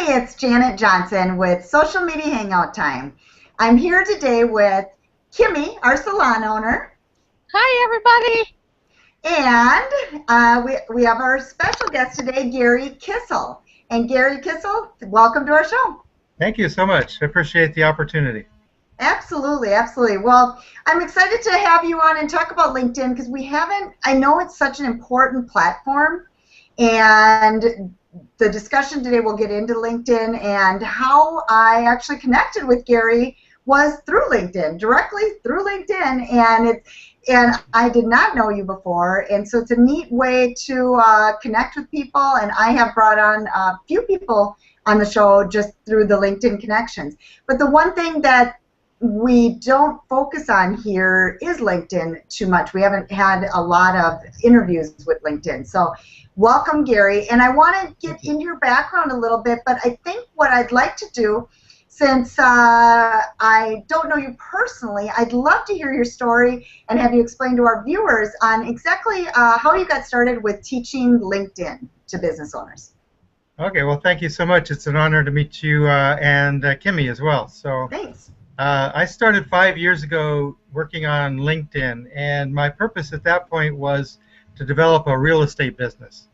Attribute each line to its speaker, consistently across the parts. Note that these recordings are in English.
Speaker 1: Hey, it's Janet Johnson with Social Media Hangout Time. I'm here today with Kimmy, our salon owner,
Speaker 2: Hi, everybody.
Speaker 1: and we have our special guest today, Gary Kissel. And Gary Kissel, welcome to our show.
Speaker 3: Thank you so much. I appreciate the opportunity.
Speaker 1: Absolutely, absolutely. Well, I'm excited to have you on and talk about LinkedIn because I know it's such an important platform, and the discussion today will get into LinkedIn, and how I actually connected with Gary was through LinkedIn, directly through LinkedIn, and I did not know you before, and so it's a neat way to connect with people, and I have brought on a few people on the show just through the LinkedIn connections. But the one thing that we don't focus on here is LinkedIn too much. We haven't had a lot of interviews with LinkedIn. So welcome, Gary. And I want to get into your background a little bit, but I think what I'd like to do, since I don't know you personally, I'd love to hear your story and have you explain to our viewers on exactly how you got started with teaching LinkedIn to business owners.
Speaker 3: Okay, well, thank you so much. It's an honor to meet you and Kimmy as well. So,
Speaker 1: thanks.
Speaker 3: I started 5 years ago working on LinkedIn, and my purpose at that point was to develop a real estate business.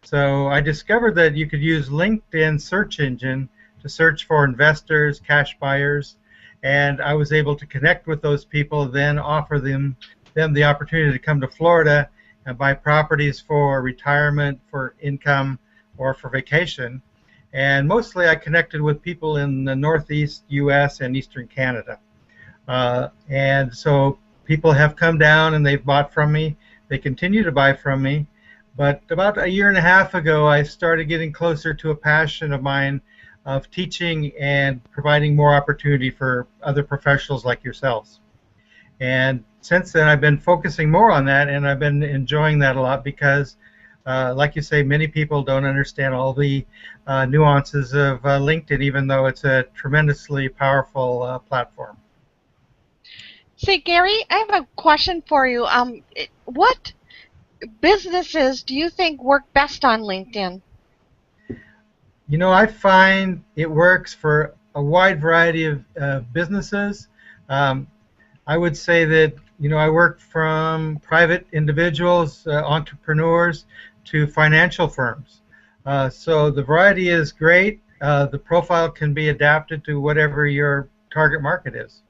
Speaker 3: So I discovered that you could use LinkedIn search engine to search for investors, cash buyers, and I was able to connect with those people, then offer them the opportunity to come to Florida and buy properties for retirement, for income, or for vacation. And mostly I connected with people in the Northeast U.S. and Eastern Canada. And so people have come down and they've bought from me. They continue to buy from me. But about a year and a half ago, I started getting closer to a passion of mine of teaching and providing more opportunity for other professionals like yourselves. And since then, I've been focusing more on that, and I've been enjoying that a lot because like you say, many people don't understand all the nuances of LinkedIn, even though it's a tremendously powerful platform.
Speaker 2: Say, Gary, I have a question for you. What businesses do you think work best on LinkedIn?
Speaker 3: You know, I find it works for a wide variety of businesses. I would say that, you know, I work from private individuals, entrepreneurs, to financial firms. So the variety is great. The profile can be adapted to whatever your target market is.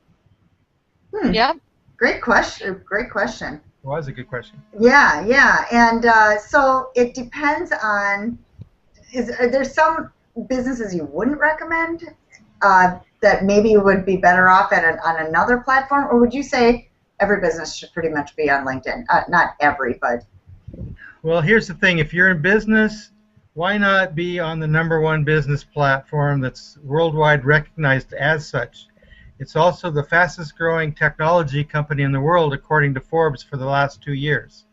Speaker 2: Yeah.
Speaker 1: Great question. Great question.
Speaker 3: Well, that was a good question.
Speaker 1: Yeah, yeah. And so it depends on, are there some businesses you wouldn't recommend that maybe would be better off on another platform? Or would you say every business should pretty much be on LinkedIn? Not every, but...
Speaker 3: Well, here's the thing. If you're in business, why not be on the #1 business platform that's worldwide recognized as such? It's also the fastest growing technology company in the world, according to Forbes, for the last 2 years.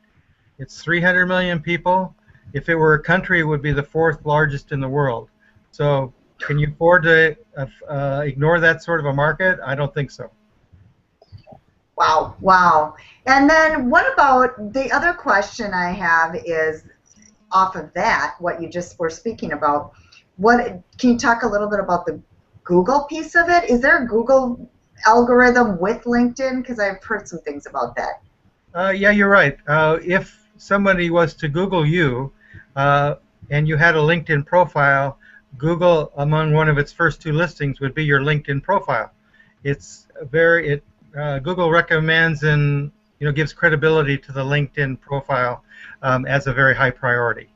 Speaker 3: It's 300 million people. If it were a country, it would be the 4th largest in the world. So can you afford to ignore that sort of a market? I don't think so.
Speaker 1: Wow, wow. And then what about the other question I have is off of that, what you just were speaking about. Can you talk a little bit about the Google piece of it? Is there a Google algorithm with LinkedIn? Because I've heard some things about that.
Speaker 3: Yeah, you're right. If somebody was to Google you and you had a LinkedIn profile, Google, among one of its first 2 listings, would be your LinkedIn profile. It's Google recommends and gives credibility to the LinkedIn profile as a very high priority.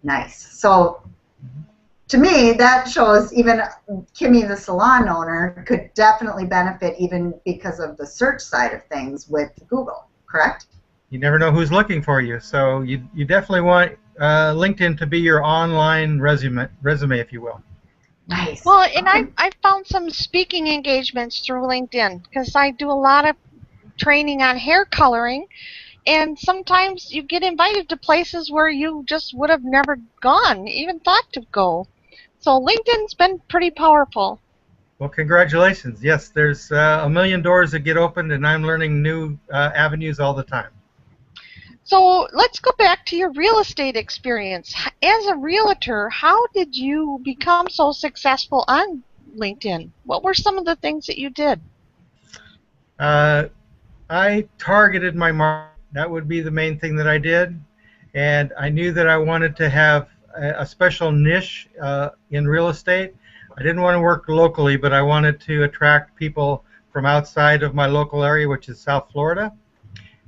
Speaker 1: Nice. So to me, that shows even Kimmy, the salon owner, could definitely benefit even because of the search side of things with Google, correct?
Speaker 3: You never know who's looking for you, so you definitely want LinkedIn to be your online resume, if you will.
Speaker 1: Nice.
Speaker 2: Well, and I found some speaking engagements through LinkedIn because I do a lot of training on hair coloring, and sometimes you get invited to places where you just would have never gone, even thought to go. So LinkedIn's been pretty powerful.
Speaker 3: Well, congratulations. Yes, there's a million doors that get opened, and I'm learning new avenues all the time.
Speaker 2: So let's go back to your real estate experience. As a realtor, how did you become so successful on LinkedIn? What were some of the things that you did?
Speaker 3: I targeted my market. That would be the main thing that I did. And I knew that I wanted to have a special niche in real estate. I didn't want to work locally, but I wanted to attract people from outside of my local area, which is South Florida.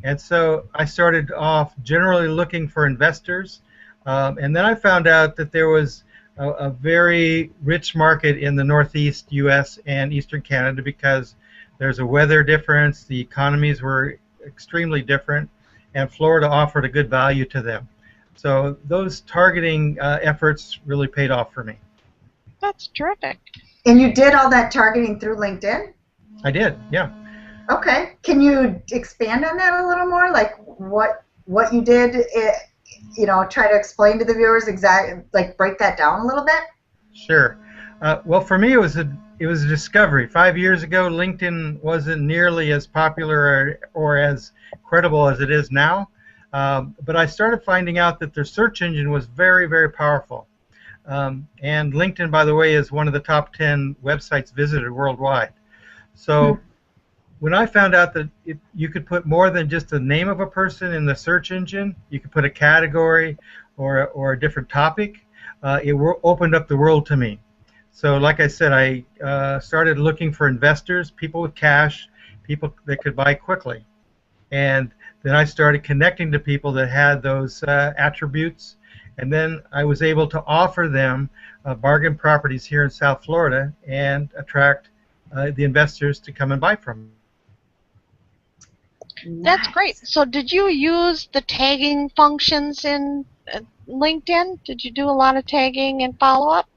Speaker 3: And so I started off generally looking for investors. And then I found out that there was a very rich market in the Northeast U.S. and Eastern Canada because there's a weather difference, the economies were extremely different, and Florida offered a good value to them. So those targeting efforts really paid off for me.
Speaker 2: That's terrific.
Speaker 1: And you did all that targeting through LinkedIn?
Speaker 3: I did, yeah.
Speaker 1: Okay. Can you expand on that a little more? Like what you did, try to explain to the viewers exactly, like break that down a little bit?
Speaker 3: Sure. Well, for me, it was a discovery. 5 years ago, LinkedIn wasn't nearly as popular or as credible as it is now. But I started finding out that their search engine was very, very powerful. And LinkedIn, by the way, is one of the top 10 websites visited worldwide. So when I found out that you could put more than just the name of a person in the search engine, you could put a category or a different topic, it opened up the world to me. So like I said, I started looking for investors, people with cash, people that could buy quickly. And then I started connecting to people that had those attributes. And then I was able to offer them bargain properties here in South Florida and attract the investors to come and buy from them.
Speaker 2: That's great. So did you use the tagging functions in LinkedIn? Did you do a lot of tagging and follow-up?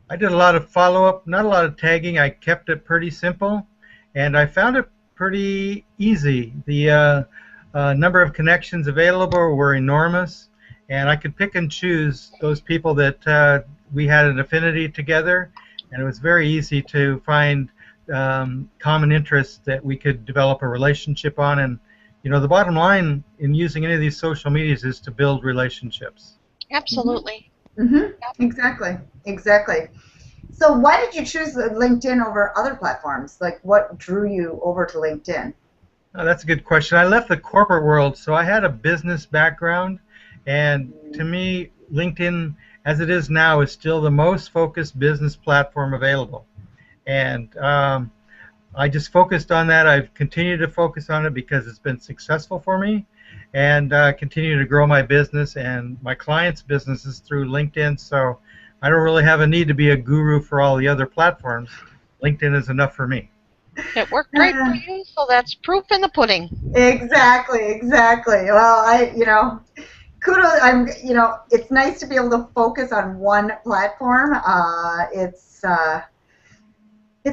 Speaker 3: I did a lot of follow-up, not a lot of tagging. I kept it pretty simple, and I found it pretty easy. The number of connections available were enormous, and I could pick and choose those people that we had an affinity together, and it was very easy to find common interests that we could develop a relationship on. And the bottom line in using any of these social medias is to build relationships.
Speaker 2: Absolutely.
Speaker 1: Exactly. So why did you choose LinkedIn over other platforms? Like what drew you over to LinkedIn?
Speaker 3: Oh, that's a good question. I left the corporate world, so I had a business background, and to me, LinkedIn, as it is now, is still the most focused business platform available. And I just focused on that. I've continued to focus on it because it's been successful for me, and continue to grow my business and my clients' businesses through LinkedIn. So I don't really have a need to be a guru for all the other platforms. LinkedIn is enough for me.
Speaker 2: It worked great for you, so that's proof in the pudding.
Speaker 1: Exactly. Well, kudos. It's nice to be able to focus on one platform. It's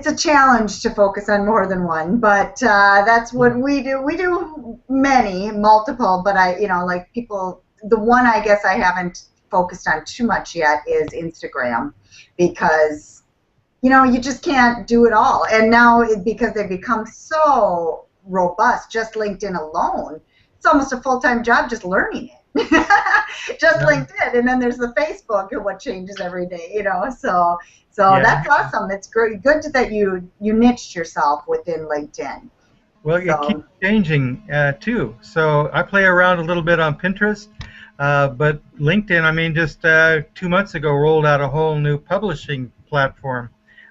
Speaker 1: a challenge to focus on more than one, but that's what we do. We do multiple, but the one I guess I haven't focused on too much yet is Instagram, because you just can't do it all. And now because they've become so robust, just LinkedIn alone, it's almost a full-time job just learning it. Just LinkedIn, and then there's the Facebook and what changes every day, so that's awesome. It's great, good that you niched yourself within LinkedIn.
Speaker 3: Well, it keeps changing too. So I play around a little bit on Pinterest, but LinkedIn, just 2 months ago rolled out a whole new publishing platform,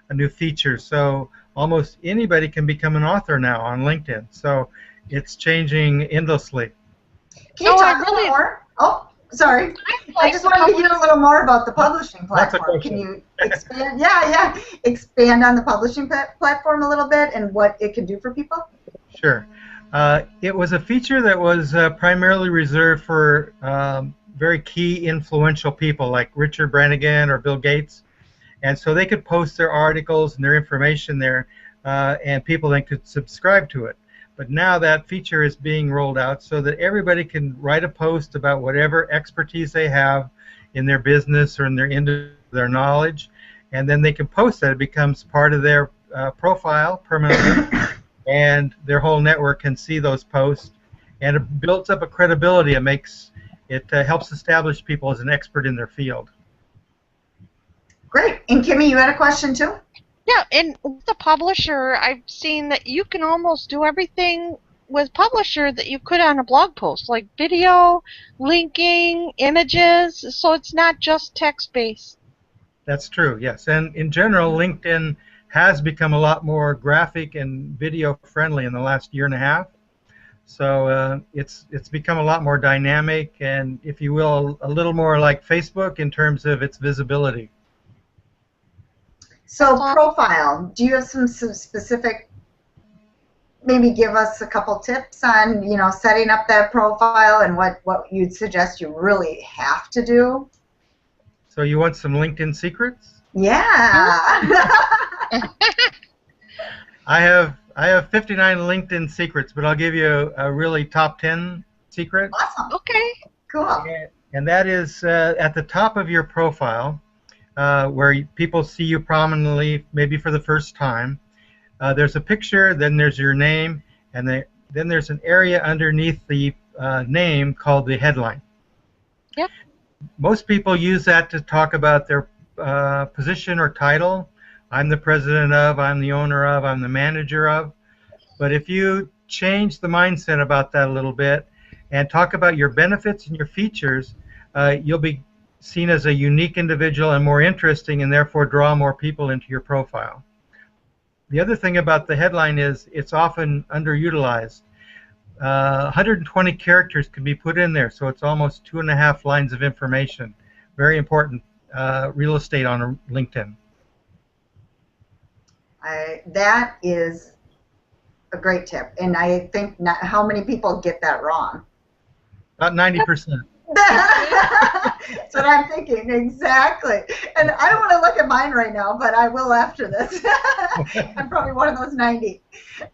Speaker 3: a new feature. So almost anybody can become an author now on LinkedIn. So it's changing endlessly.
Speaker 1: Can you talk a little more? Oh, sorry. I just wanted to hear a little more about the publishing platform. Can you expand? Expand on the publishing platform a little bit and what it can do for people?
Speaker 3: Sure. It was a feature that was primarily reserved for very key influential people like Richard Brannigan or Bill Gates. And so they could post their articles and their information there, and people then could subscribe to it. But now that feature is being rolled out so that everybody can write a post about whatever expertise they have in their business or in their knowledge, and then they can post that. It becomes part of their profile permanently, and their whole network can see those posts. and it builds up a credibility. It helps establish people as an expert in their field.
Speaker 1: Great. And Kimmy, you had a question too?
Speaker 2: Yeah, and with the publisher, I've seen that you can almost do everything with publisher that you could on a blog post, like video, linking, images, so it's not just text-based.
Speaker 3: That's true, yes. And in general, LinkedIn has become a lot more graphic and video friendly in the last year and a half. So it's become a lot more dynamic and, if you will, a little more like Facebook in terms of its visibility.
Speaker 1: So profile, do you have some specific, maybe give us a couple tips on, you know, setting up that profile and what you'd suggest you really have to do?
Speaker 3: So you want some LinkedIn secrets?
Speaker 1: Yeah.
Speaker 3: I have 59 LinkedIn secrets, but I'll give you a really top 10 secret.
Speaker 1: Awesome.
Speaker 2: Okay.
Speaker 1: Cool.
Speaker 3: And that is at the top of your profile, where people see you prominently, maybe for the first time. There's a picture, then there's your name, and then there's an area underneath the name called the headline.
Speaker 2: Yep.
Speaker 3: Most people use that to talk about their position or title. I'm the president of, I'm the owner of, I'm the manager of. But if you change the mindset about that a little bit and talk about your benefits and your features, you'll be seen as a unique individual and more interesting, and therefore draw more people into your profile. The other thing about the headline is it's often underutilized. 120 characters can be put in there, so it's almost 2.5 lines of information. Very important real estate on LinkedIn.
Speaker 1: That is a great tip, and I think how many people get that wrong?
Speaker 3: About 90%.
Speaker 1: That's what I'm thinking, exactly. And I don't want to look at mine right now, but I will after this. I'm probably one of those 90.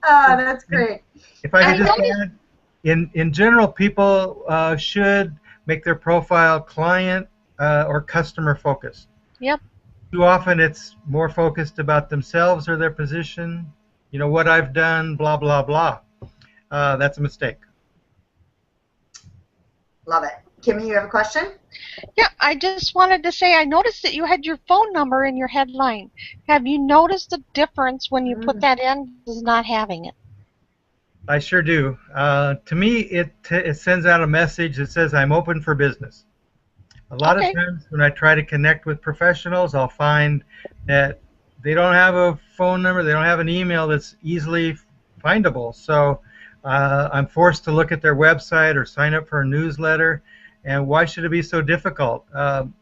Speaker 1: That's great.
Speaker 3: If I could just add, in general, people should make their profile client or customer focused.
Speaker 2: Yep.
Speaker 3: Too often it's more focused about themselves or their position, you know, what I've done, blah, blah, blah. That's a mistake.
Speaker 1: Love it. Kimmy, you have a question?
Speaker 2: Yeah, I just wanted to say I noticed that you had your phone number in your headline. Have you noticed the difference when you put that in versus not having it?
Speaker 3: I sure do. To me, it sends out a message that says I'm open for business. A lot of times when I try to connect with professionals, I'll find that they don't have a phone number, they don't have an email that's easily findable. So I'm forced to look at their website or sign up for a newsletter. And why should it be so difficult?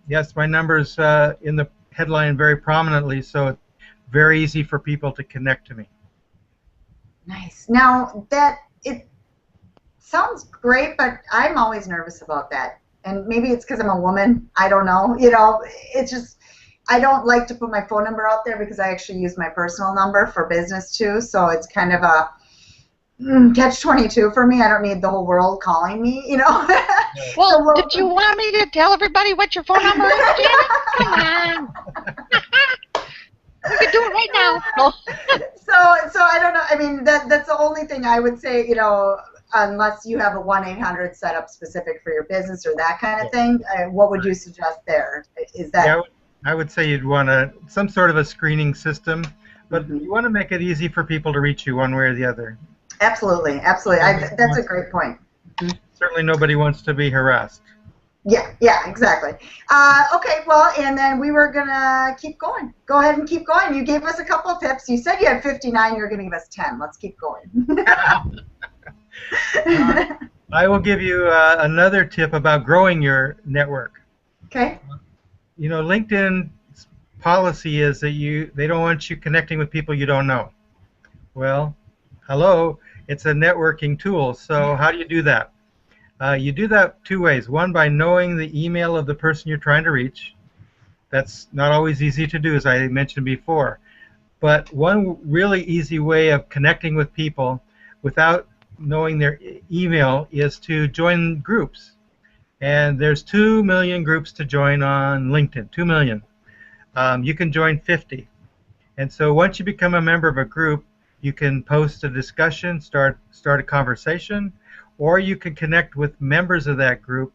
Speaker 3: Yes, my number's in the headline very prominently, so it's very easy for people to connect to me.
Speaker 1: Nice. Now, it sounds great, but I'm always nervous about that. And maybe it's because I'm a woman. I don't know. You know, it's just, I don't like to put my phone number out there because I actually use my personal number for business too. So it's kind of a catch-22 for me. I don't need the whole world calling me, you know.
Speaker 2: Well, so, did you want me to tell everybody what your phone number is, Janet? Come on. We can do it right now. No.
Speaker 1: So I don't know. I mean, that's the only thing I would say, you know, unless you have a 1-800 set up specific for your business or that kind of thing. What would you suggest there? Is that?
Speaker 3: Yeah, I would say you'd want some sort of a screening system, but you want to make it easy for people to reach you one way or the other.
Speaker 1: Absolutely, absolutely. That's a great point.
Speaker 3: Certainly nobody wants to be harassed.
Speaker 1: Yeah, exactly. Okay, well, and then we were going to keep going. Go ahead and keep going. You gave us a couple of tips. You said you had 59. You're going to give us 10. Let's keep going.
Speaker 3: I will give you another tip about growing your network.
Speaker 1: Okay.
Speaker 3: You know, LinkedIn's policy is that they don't want you connecting with people you don't know. Well, hello, it's a networking tool. So how do you do that? You do that two ways. One, by knowing the email of the person you're trying to reach. That's not always easy to do, as I mentioned before. But one really easy way of connecting with people without knowing their email is to join groups. And there's 2 million groups to join on LinkedIn, 2 million. You can join 50. And so once you become a member of a group, you can post a discussion, start a conversation, or you can connect with members of that group.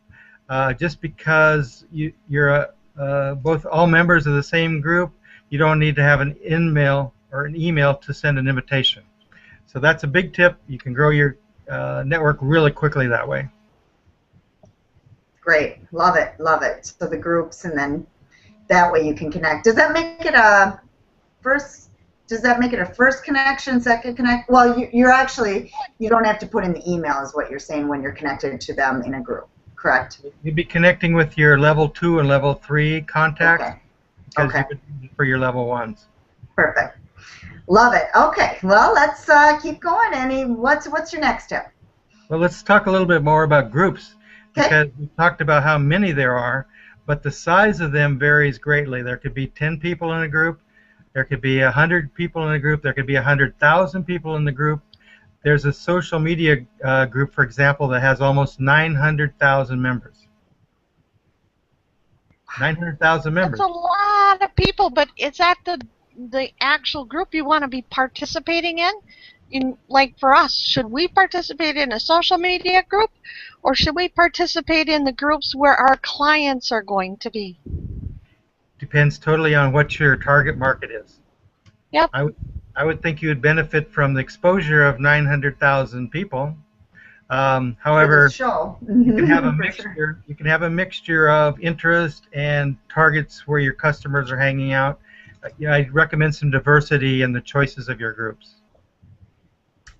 Speaker 3: Just because you're both all members of the same group, you don't need to have an email or an email to send an invitation. So that's a big tip. You can grow your network really quickly that way.
Speaker 1: Great. Love it. Love it. So the groups, and then that way you can connect. Does that make it a first? Does that make it a first connection, second connect? Well, you're actually, you don't have to put in the email is what you're saying when you're connected to them in a group, correct?
Speaker 3: You'd be connecting with your level 2 and level 3 contacts.
Speaker 1: Okay.
Speaker 3: Because
Speaker 1: Okay.
Speaker 3: you would use it for your level 1s.
Speaker 1: Perfect. Love it. Okay. Well, let's keep going. What's your next tip?
Speaker 3: Well, let's talk a little bit more about groups,
Speaker 1: Okay.
Speaker 3: because we talked about how many there are, but the size of them varies greatly. There could be 10 people in a group. There could be 100 people in a group. There could be 100,000 people in the group. There's a social media group, for example, that has almost 900,000 members. 900,000 members.
Speaker 2: That's a lot of people, but is that the actual group you want to be participating in? Like for us, should we participate in a social media group, or should we participate in the groups where our clients are going to be?
Speaker 3: Depends totally on what your target market is.
Speaker 2: Yep.
Speaker 3: I would think you would benefit from the exposure of 900,000 people. However,
Speaker 1: Show.
Speaker 3: you can have a
Speaker 1: For
Speaker 3: mixture.
Speaker 1: sure.
Speaker 3: You can have a mixture of interest and targets where your customers are hanging out. I'd recommend some diversity in the choices of your groups.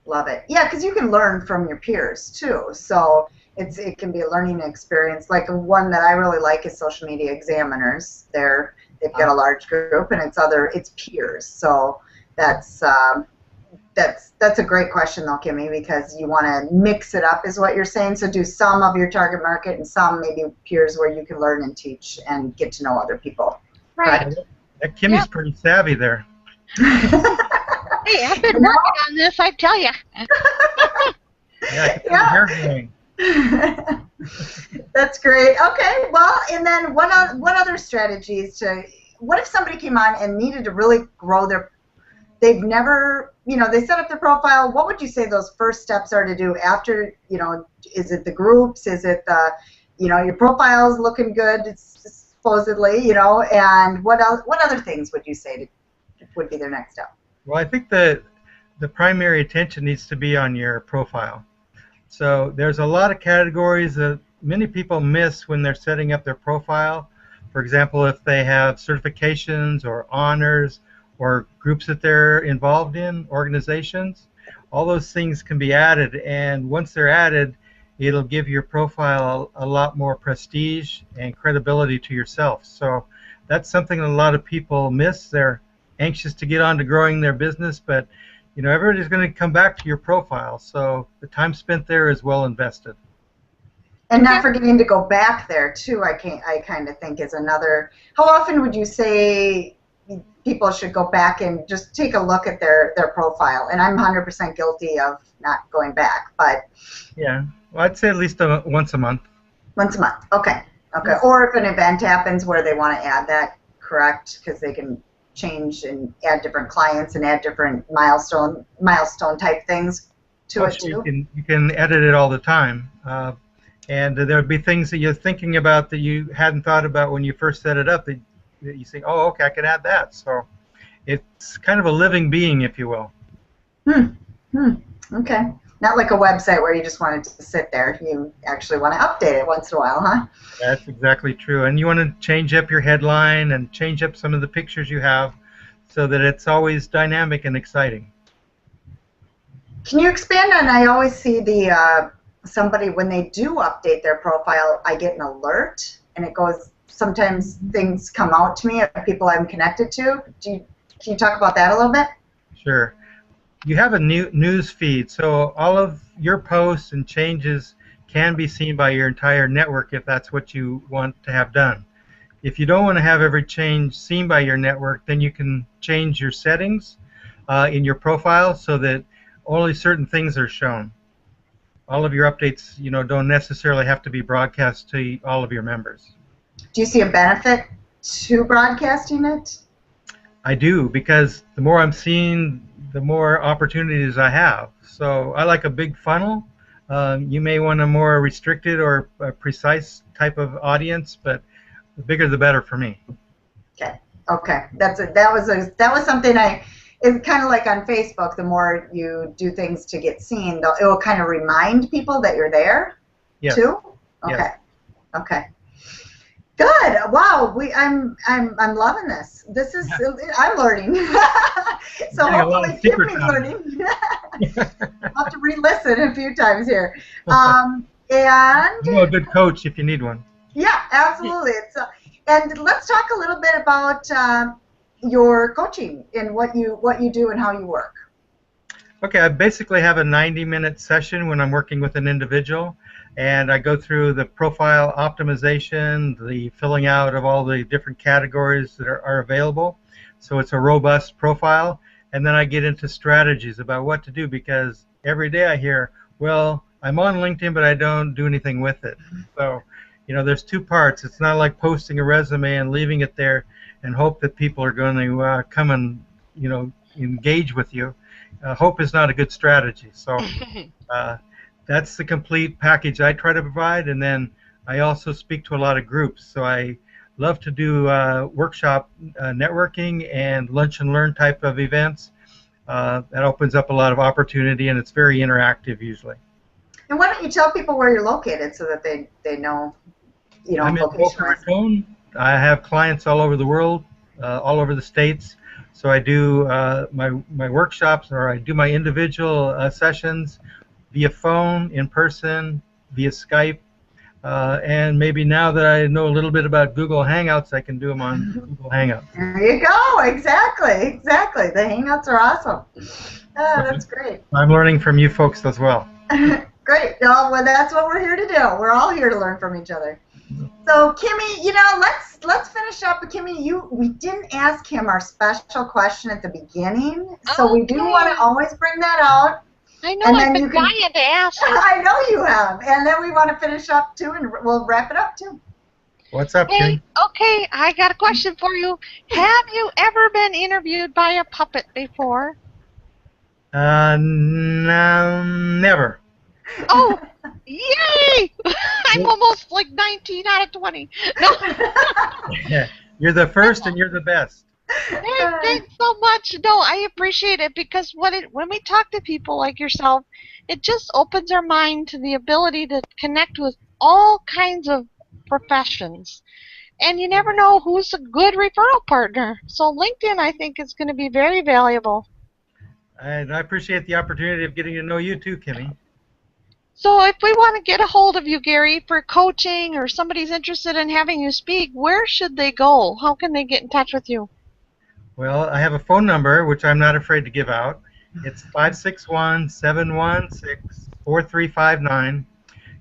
Speaker 1: Love it. Yeah, because you can learn from your peers too. So it can be a learning experience. Like one that I really like is Social Media Examiners. They've got a large group, and it's peers. So that's a great question though, Kimmy, because you want to mix it up, is what you're saying. So do some of your target market and some maybe peers where you can learn and teach and get to know other people.
Speaker 2: Right.
Speaker 3: That Kimmy's pretty savvy there.
Speaker 2: Hey, I've been working on this, I tell you.
Speaker 3: Yeah, I can see your hair growing.
Speaker 1: That's great. Okay, well, and then what other strategies what if somebody came on and needed to really grow they've never, they set up their profile, what would you say those first steps are to do after, is it the groups, is it the, your profile's looking good, it's supposedly, and what other things would you say would be their next step?
Speaker 3: Well, I think the primary attention needs to be on your profile. So there's a lot of categories that many people miss when they're setting up their profile. For example, if they have certifications or honors or groups that they're involved in, organizations, all those things can be added, and once they're added, it'll give your profile a lot more prestige and credibility to yourself. So that's something that a lot of people miss. They're anxious to get on to growing their business, but everybody's going to come back to your profile, so the time spent there is well invested.
Speaker 1: And not forgetting to go back there too, I kind of think is another. How often would you say people should go back and just take a look at their profile? And I'm 100% guilty of not going back, but
Speaker 3: yeah, well, I'd say at least once a month.
Speaker 1: Once a month, okay. Or if an event happens where they want to add that, correct? Because they can change and add different clients and add different milestone type things to it too.
Speaker 3: You can edit it all the time, and there'll be things that you're thinking about that you hadn't thought about when you first set it up. That you think, oh, okay, I can add that. So it's kind of a living being, if you will.
Speaker 1: Okay. Not like a website where you just want it to sit there. You actually want to update it once in a while, huh?
Speaker 3: That's exactly true. And you want to change up your headline and change up some of the pictures you have so that it's always dynamic and exciting.
Speaker 1: Can you expand on, I always see somebody, when they do update their profile, I get an alert, and it goes, sometimes things come out to me of people I'm connected to. Can you talk about that a little bit?
Speaker 3: Sure. You have a new news feed, so all of your posts and changes can be seen by your entire network if that's what you want to have done. If you don't want to have every change seen by your network, then you can change your settings in your profile so that only certain things are shown. All of your updates, don't necessarily have to be broadcast to all of your members.
Speaker 1: Do you see a benefit to broadcasting it?
Speaker 3: I do, because the more I'm seeing, the more opportunities I have. So I like a big funnel. You may want a more restricted or a precise type of audience, but the bigger the better for me.
Speaker 1: Okay. Okay. That was something it's kind of like on Facebook. The more you do things to get seen, it will kind of remind people that you're there.
Speaker 3: Yes.
Speaker 1: Too. Okay.
Speaker 3: Yes.
Speaker 1: Okay. Good. Wow. I'm loving this. This is I'm learning. So hopefully Kimmy's learning. I'll have to re-listen a few times here. And
Speaker 3: you know, a good coach if you need one.
Speaker 1: Yeah, absolutely. And let's talk a little bit about your coaching and what you do and how you work.
Speaker 3: Okay, I basically have a 90-minute session when I'm working with an individual, and I go through the profile optimization, the filling out of all the different categories that are available. So it's a robust profile, and then I get into strategies about what to do, because every day I hear, well, I'm on LinkedIn, but I don't do anything with it. So, you know, there's two parts. It's not like posting a resume and leaving it there and hope that people are going to come and, you know, engage with you. Hope is not a good strategy. So that's the complete package I try to provide, and then I also speak to a lot of groups. So I love to do workshop networking and lunch and learn type of events. That opens up a lot of opportunity, and it's very interactive usually.
Speaker 1: And why don't you tell people where you're located so that they know, you know,
Speaker 3: I'm in Boca Raton. I have clients all over the world, all over the states. So I do my workshops, or I do my individual sessions via phone, in person, via Skype, and maybe now that I know a little bit about Google Hangouts, I can do them on Google Hangouts.
Speaker 1: There you go. Exactly. The Hangouts are awesome. Oh, that's great.
Speaker 3: I'm learning from you folks as well.
Speaker 1: Great. Well, that's what we're here to do. We're all here to learn from each other. So, Kimmy, you know, let's finish up. Kimmy, we didn't ask him our special question at the beginning, so we do want to always bring that out.
Speaker 2: I know, I've been dying to ask her.
Speaker 1: I know you have. And then we want to finish up, too, and we'll wrap it up, too.
Speaker 3: What's up, Kimmy?
Speaker 2: Okay, I got a question for you. Have you ever been interviewed by a puppet before?
Speaker 3: No, never.
Speaker 2: Oh, yay! I'm almost like 19 out of 20. No.
Speaker 3: Yeah, you're the first and you're the best.
Speaker 2: Hey, thanks so much. No, I appreciate it, because when we talk to people like yourself, it just opens our mind to the ability to connect with all kinds of professions. And you never know who's a good referral partner. So LinkedIn, I think, is going to be very valuable.
Speaker 3: And I appreciate the opportunity of getting to know you too, Kimmy.
Speaker 2: So if we want to get a hold of you, Gary, for coaching, or somebody's interested in having you speak, where should they go? How can they get in touch with you?
Speaker 3: Well, I have a phone number, which I'm not afraid to give out. It's 561-716-4359.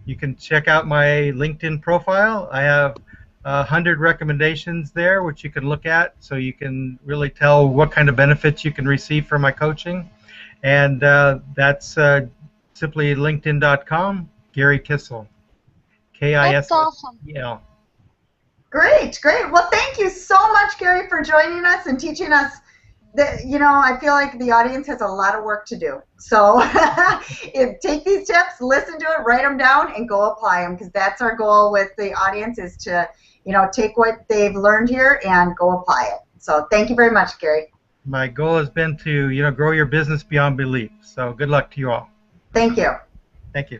Speaker 3: You can check out my LinkedIn profile. I have 100 recommendations there, which you can look at, so you can really tell what kind of benefits you can receive from my coaching. And that's simply linkedin.com, Gary Kissel. K-I-S-S-E-L.
Speaker 2: That's awesome.
Speaker 1: Great. Well, thank you so much, Gary, for joining us and teaching us. You know, I feel like the audience has a lot of work to do. So take these tips, listen to it, write them down, and go apply them, because that's our goal with the audience, is to, you know, take what they've learned here and go apply it. So thank you very much, Gary.
Speaker 3: My goal has been to, you know, grow your business beyond belief. So good luck to you all.
Speaker 1: Thank you.
Speaker 3: Thank you.